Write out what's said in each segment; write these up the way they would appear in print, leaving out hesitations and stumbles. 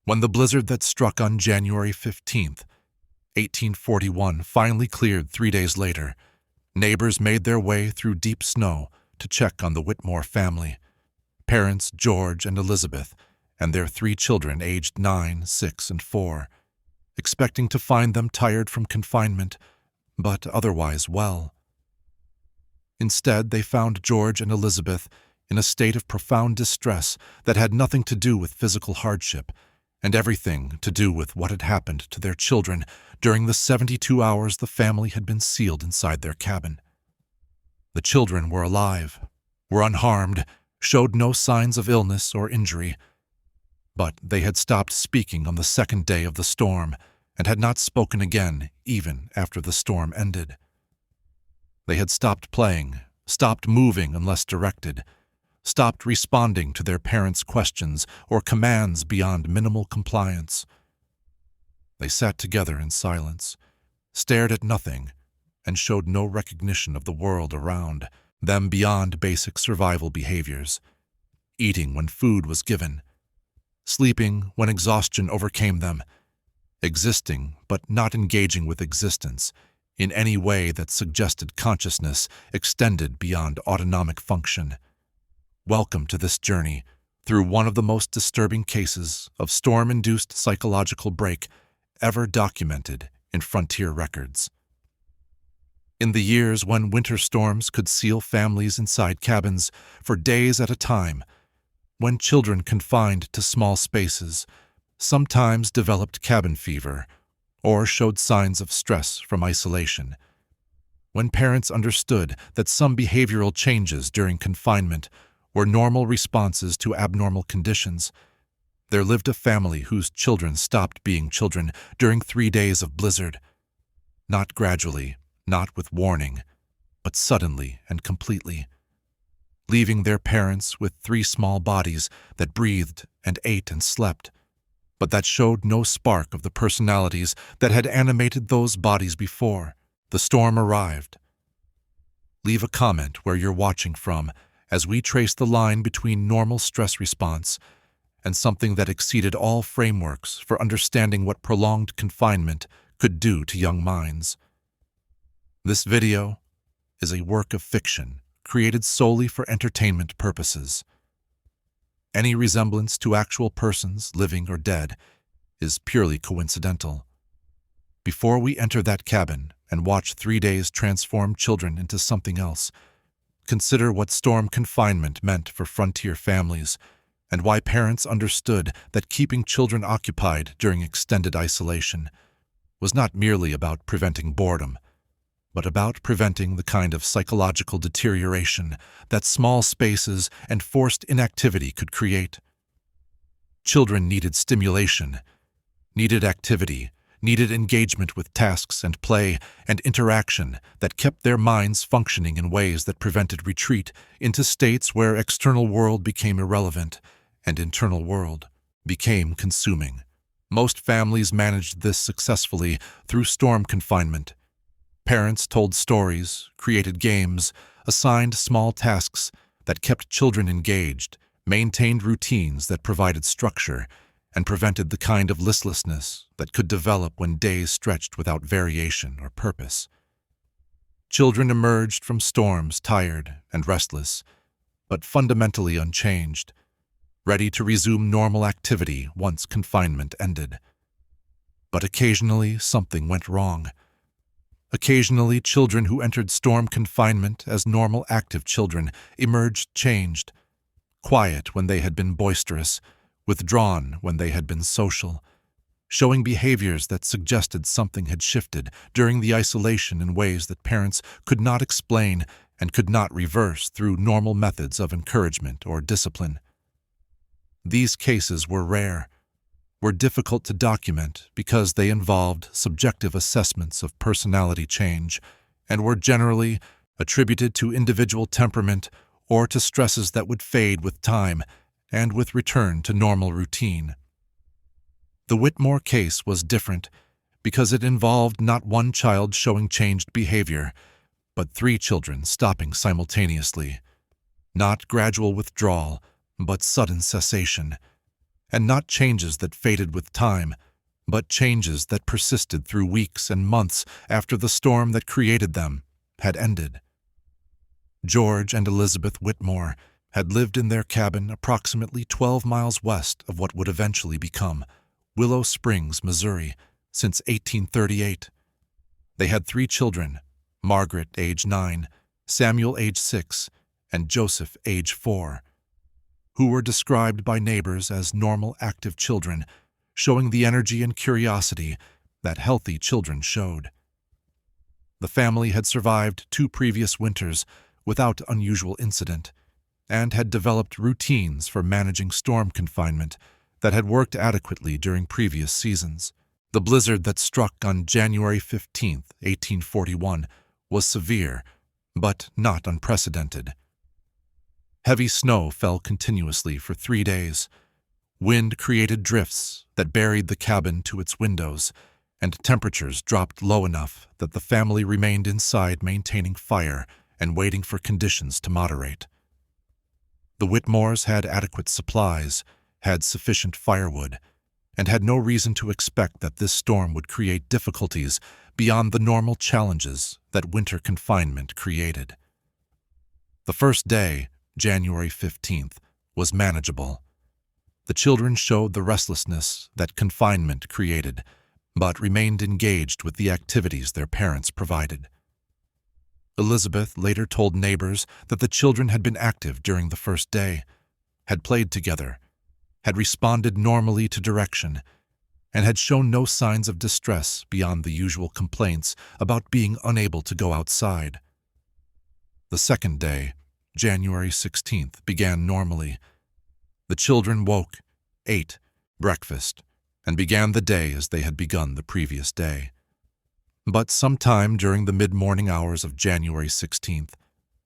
When the blizzard that struck on January 15th, 1841 finally cleared 3 days later, neighbors made their way through deep snow to check on the Whitmore family, parents George and Elizabeth, and their 3 children aged 9, 6, and 4, expecting to find them tired from confinement, but otherwise well. Instead, they found George and Elizabeth in a state of profound distress that had nothing to do with physical hardship, and everything to do with what had happened to their children during the 72 hours the family had been sealed inside their cabin. The children were alive, were unharmed, showed no signs of illness or injury, but they had stopped speaking on the 2nd day of the storm and had not spoken again even after the storm ended. They had stopped playing, stopped moving unless directed, stopped responding to their parents' questions or commands beyond minimal compliance. They sat together in silence, stared at nothing, and showed no recognition of the world around them beyond basic survival behaviors: eating when food was given, sleeping when exhaustion overcame them, existing but not engaging with existence in any way that suggested consciousness extended beyond autonomic function. Welcome to this journey through one of the most disturbing cases of storm-induced psychological break ever documented in frontier records. In the years when winter storms could seal families inside cabins for days at a time, when children confined to small spaces sometimes developed cabin fever or showed signs of stress from isolation, when parents understood that some behavioral changes during confinement were normal responses to abnormal conditions, there lived a family whose children stopped being children during 3 days of blizzard. Not gradually, not with warning, but suddenly and completely, leaving their parents with 3 small bodies that breathed and ate and slept, but that showed no spark of the personalities that had animated those bodies before the storm arrived. Leave a comment where you're watching from as we trace the line between normal stress response and something that exceeded all frameworks for understanding what prolonged confinement could do to young minds. This video is a work of fiction created solely for entertainment purposes. Any resemblance to actual persons, living or dead, is purely coincidental. Before we enter that cabin and watch 3 days transform children into something else, consider what storm confinement meant for frontier families and why parents understood that keeping children occupied during extended isolation was not merely about preventing boredom, but about preventing the kind of psychological deterioration that small spaces and forced inactivity could create. Children needed stimulation, needed activity, needed engagement with tasks and play and interaction that kept their minds functioning in ways that prevented retreat into states where external world became irrelevant and internal world became consuming. Most families managed this successfully through storm confinement. Parents told stories, created games, assigned small tasks that kept children engaged, maintained routines that provided structure, and prevented the kind of listlessness that could develop when days stretched without variation or purpose. Children emerged from storms tired and restless, but fundamentally unchanged, ready to resume normal activity once confinement ended. But occasionally something went wrong. Occasionally, children who entered storm confinement as normal active children emerged changed, quiet when they had been boisterous, withdrawn when they had been social, showing behaviors that suggested something had shifted during the isolation in ways that parents could not explain and could not reverse through normal methods of encouragement or discipline. These cases were rare, were difficult to document because they involved subjective assessments of personality change and were generally attributed to individual temperament or to stresses that would fade with time and with return to normal routine. The Whitmore case was different because it involved not one child showing changed behavior, but 3 children stopping simultaneously. Not gradual withdrawal, but sudden cessation. and not changes that faded with time, but changes that persisted through weeks and months after the storm that created them had ended. George and Elizabeth Whitmore had lived in their cabin approximately 12 miles west of what would eventually become Willow Springs, Missouri, since 1838. They had 3 children, Margaret, age 9, Samuel, age 6, and Joseph, age 4, who were described by neighbors as normal, active children, showing the energy and curiosity that healthy children showed. The family had survived 2 previous winters without unusual incident, and had developed routines for managing storm confinement that had worked adequately during previous seasons. The blizzard that struck on January 15, 1841, was severe, but not unprecedented. Heavy snow fell continuously for 3 days. Wind created drifts that buried the cabin to its windows, and temperatures dropped low enough that the family remained inside maintaining fire and waiting for conditions to moderate. The Whitmores had adequate supplies, had sufficient firewood, and had no reason to expect that this storm would create difficulties beyond the normal challenges that winter confinement created. The first day, January 15th, was manageable. The children showed the restlessness that confinement created, but remained engaged with the activities their parents provided. Elizabeth later told neighbors that the children had been active during the first day, had played together, had responded normally to direction, and had shown no signs of distress beyond the usual complaints about being unable to go outside. The second day, January 16th, began normally. The children woke, ate, breakfast, and began the day as they had begun the previous day. But sometime during the mid-morning hours of January 16th,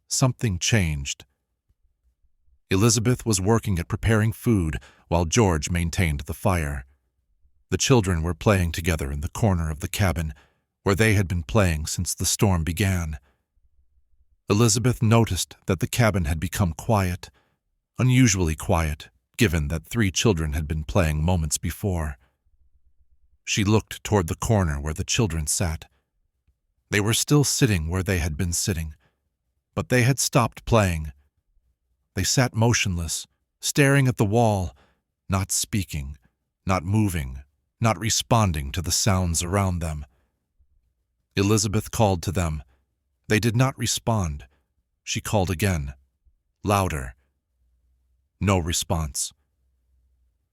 something changed. Elizabeth was working at preparing food while George maintained the fire. The children were playing together in the corner of the cabin, where they had been playing since the storm began. Elizabeth noticed that the cabin had become quiet, unusually quiet, given that 3 children had been playing moments before. She looked toward the corner where the children sat. They were still sitting where they had been sitting, but they had stopped playing. They sat motionless, staring at the wall, not speaking, not moving, not responding to the sounds around them. Elizabeth called to them. They did not respond. She called again, louder. No response.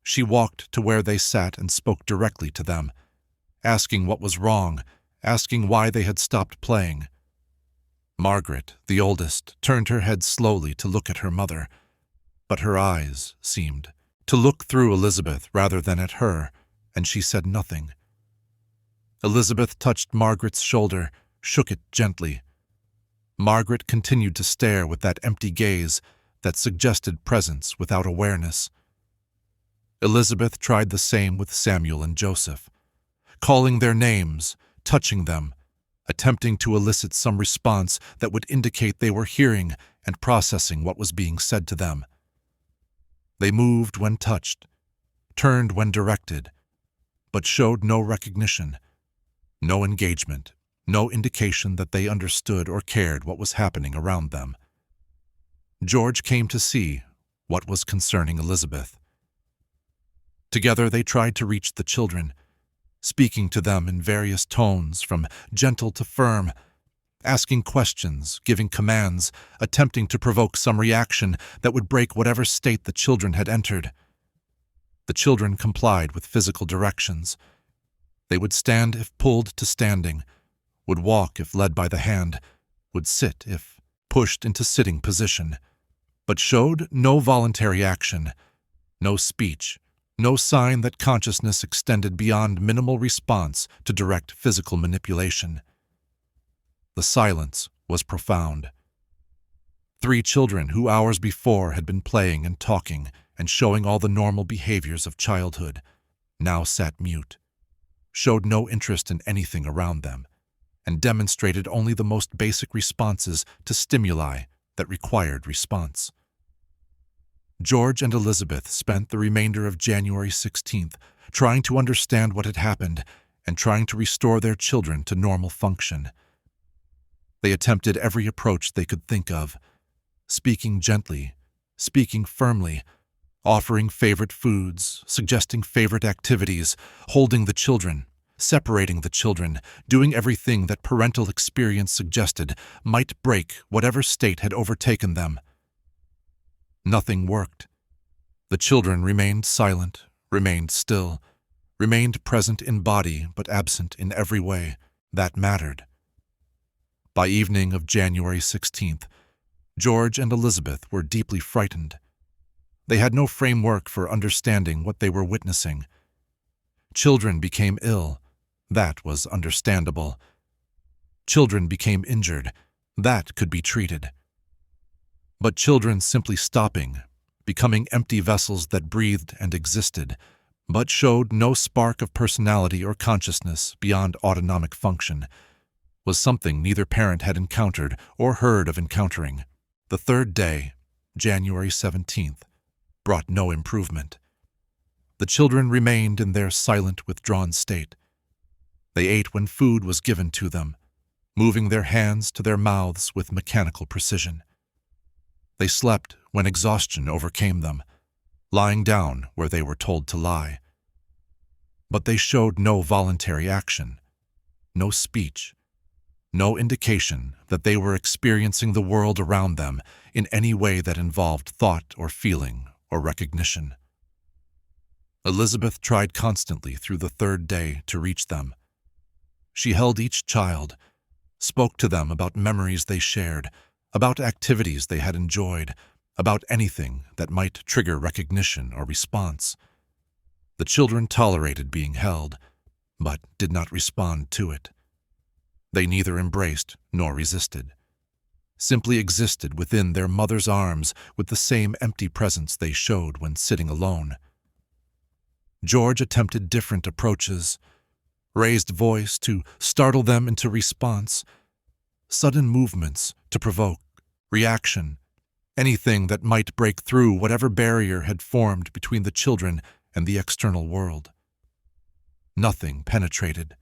She walked to where they sat and spoke directly to them, asking what was wrong, asking why they had stopped playing. Margaret, the oldest, turned her head slowly to look at her mother, but her eyes seemed to look through Elizabeth rather than at her, and she said nothing. Elizabeth touched Margaret's shoulder, shook it gently. Margaret continued to stare with that empty gaze that suggested presence without awareness. Elizabeth tried the same with Samuel and Joseph, calling their names, touching them, attempting to elicit some response that would indicate they were hearing and processing what was being said to them. They moved when touched, turned when directed, but showed no recognition, no engagement, no indication that they understood or cared what was happening around them. George came to see what was concerning Elizabeth. Together they tried to reach the children, speaking to them in various tones from gentle to firm, asking questions, giving commands, attempting to provoke some reaction that would break whatever state the children had entered. The children complied with physical directions. They would stand if pulled to standing, would walk if led by the hand, would sit if pushed into sitting position, but showed no voluntary action, no speech, no sign that consciousness extended beyond minimal response to direct physical manipulation. The silence was profound. 3 children who hours before had been playing and talking and showing all the normal behaviors of childhood now sat mute, showed no interest in anything around them, and demonstrated only the most basic responses to stimuli that required response. George and Elizabeth spent the remainder of January 16th trying to understand what had happened and trying to restore their children to normal function. They attempted every approach they could think of, speaking gently, speaking firmly, offering favorite foods, suggesting favorite activities, holding the children, separating the children, doing everything that parental experience suggested might break whatever state had overtaken them. Nothing worked. The children remained silent, remained still, remained present in body but absent in every way that mattered. By evening of January 16th, George and Elizabeth were deeply frightened. They had no framework for understanding what they were witnessing. Children became ill. That was understandable. Children became injured. That could be treated. But children simply stopping, becoming empty vessels that breathed and existed, but showed no spark of personality or consciousness beyond autonomic function, was something neither parent had encountered or heard of encountering. The third day, January 17th, brought no improvement. The children remained in their silent, withdrawn state. They ate when food was given to them, moving their hands to their mouths with mechanical precision. They slept when exhaustion overcame them, lying down where they were told to lie. But they showed no voluntary action, no speech, no indication that they were experiencing the world around them in any way that involved thought or feeling or recognition. Elizabeth tried constantly through the third day to reach them. She held each child, spoke to them about memories they shared, about activities they had enjoyed, about anything that might trigger recognition or response. The children tolerated being held, but did not respond to it. They neither embraced nor resisted, simply existed within their mother's arms with the same empty presence they showed when sitting alone. George attempted different approaches, raised voice to startle them into response, sudden movements to provoke, reaction, anything that might break through whatever barrier had formed between the children and the external world. Nothing penetrated.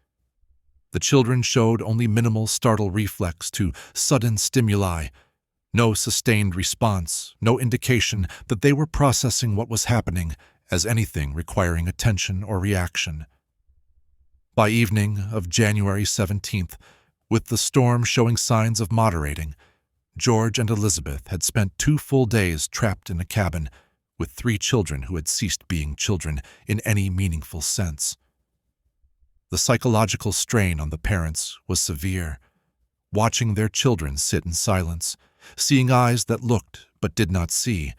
The children showed only minimal startle reflex to sudden stimuli, no sustained response, no indication that they were processing what was happening as anything requiring attention or reaction. By evening of January 17th, with the storm showing signs of moderating, George and Elizabeth had spent 2 full days trapped in a cabin with 3 children who had ceased being children in any meaningful sense. The psychological strain on the parents was severe, watching their children sit in silence, seeing eyes that looked but did not see,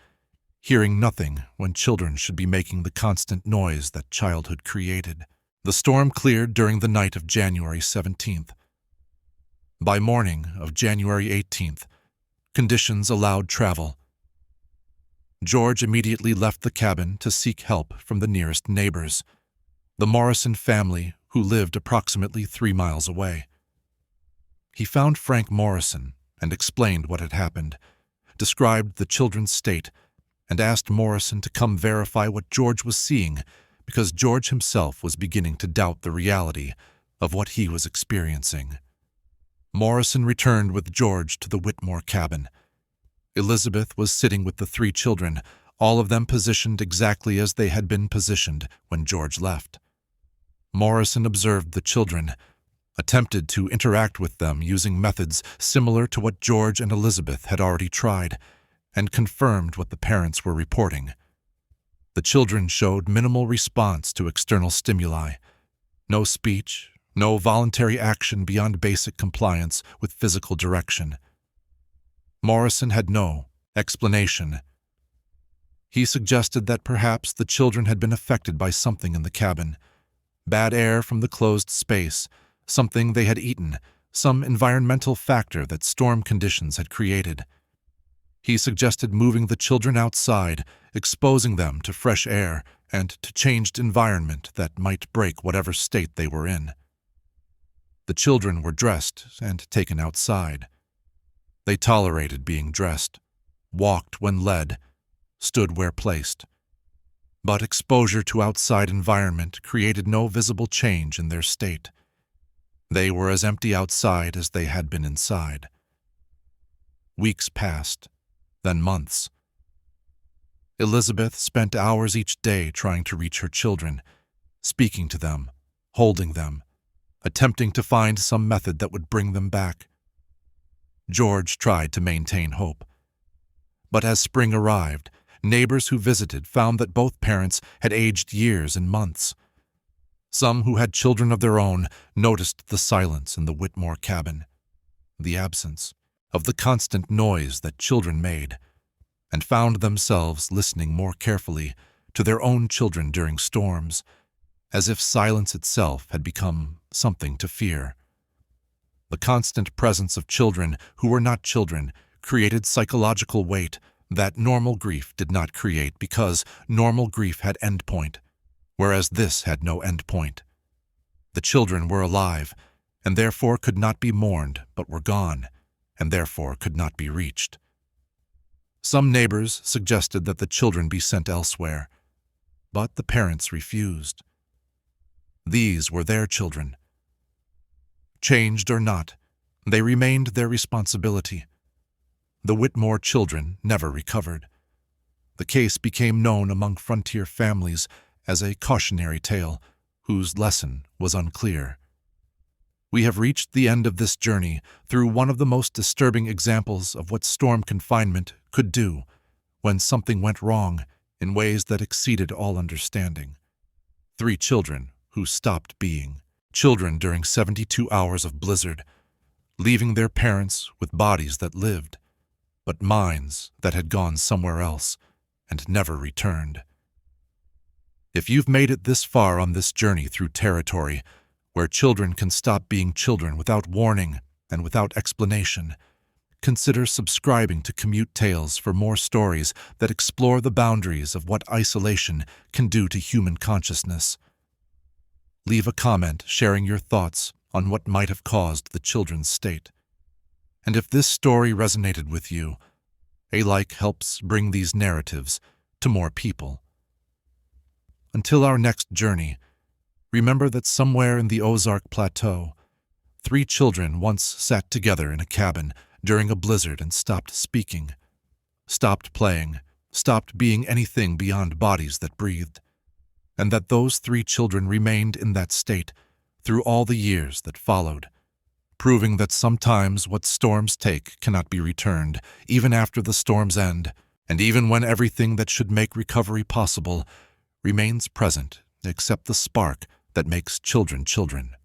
hearing nothing when children should be making the constant noise that childhood created. The storm cleared during the night of January 17th. By morning of January 18th, conditions allowed travel. George immediately left the cabin to seek help from the nearest neighbors, the Morrison family who lived approximately 3 miles away. He found Frank Morrison and explained what had happened, described the children's state, and asked Morrison to come verify what George was seeing because George himself was beginning to doubt the reality of what he was experiencing. Morrison returned with George to the Whitmore cabin. Elizabeth was sitting with the 3 children, all of them positioned exactly as they had been positioned when George left. Morrison observed the children, attempted to interact with them using methods similar to what George and Elizabeth had already tried, and confirmed what the parents were reporting. The children showed minimal response to external stimuli, no speech, no voluntary action beyond basic compliance with physical direction. Morrison had no explanation. He suggested that perhaps the children had been affected by something in the cabin, bad air from the closed space, something they had eaten, some environmental factor that storm conditions had created. He suggested moving the children outside, exposing them to fresh air and to changed environment that might break whatever state they were in. The children were dressed and taken outside. They tolerated being dressed, walked when led, stood where placed. But exposure to outside environment created no visible change in their state. They were as empty outside as they had been inside. Weeks passed, then months. Elizabeth spent hours each day trying to reach her children, speaking to them, holding them, attempting to find some method that would bring them back. George tried to maintain hope. But as spring arrived, neighbors who visited found that both parents had aged years and months. Some who had children of their own noticed the silence in the Whitmore cabin, the absence of the constant noise that children made, and found themselves listening more carefully to their own children during storms, as if silence itself had become something to fear. The constant presence of children who were not children created psychological weight that normal grief did not create, because normal grief had endpoint, whereas this had no endpoint. The children were alive, and therefore could not be mourned, but were gone, and therefore could not be reached. Some neighbors suggested that the children be sent elsewhere, but the parents refused. These were their children. Changed or not, they remained their responsibility. The Whitmore children never recovered. The case became known among frontier families as a cautionary tale whose lesson was unclear. We have reached the end of this journey through one of the most disturbing examples of what storm confinement could do when something went wrong in ways that exceeded all understanding. 3 children who stopped being children during 72 hours of blizzard, leaving their parents with bodies that lived, but minds that had gone somewhere else and never returned. If you've made it this far on this journey through territory where children can stop being children without warning and without explanation, consider subscribing to Commute Tales for more stories that explore the boundaries of what isolation can do to human consciousness. Leave a comment sharing your thoughts on what might have caused the children's state. And if this story resonated with you, a like helps bring these narratives to more people. Until our next journey, remember that somewhere in the Ozark Plateau, 3 children once sat together in a cabin during a blizzard and stopped speaking, stopped playing, stopped being anything beyond bodies that breathed, and that those 3 children remained in that state through all the years that followed, proving that sometimes what storms take cannot be returned, even after the storms end, and even when everything that should make recovery possible remains present except the spark that makes children children.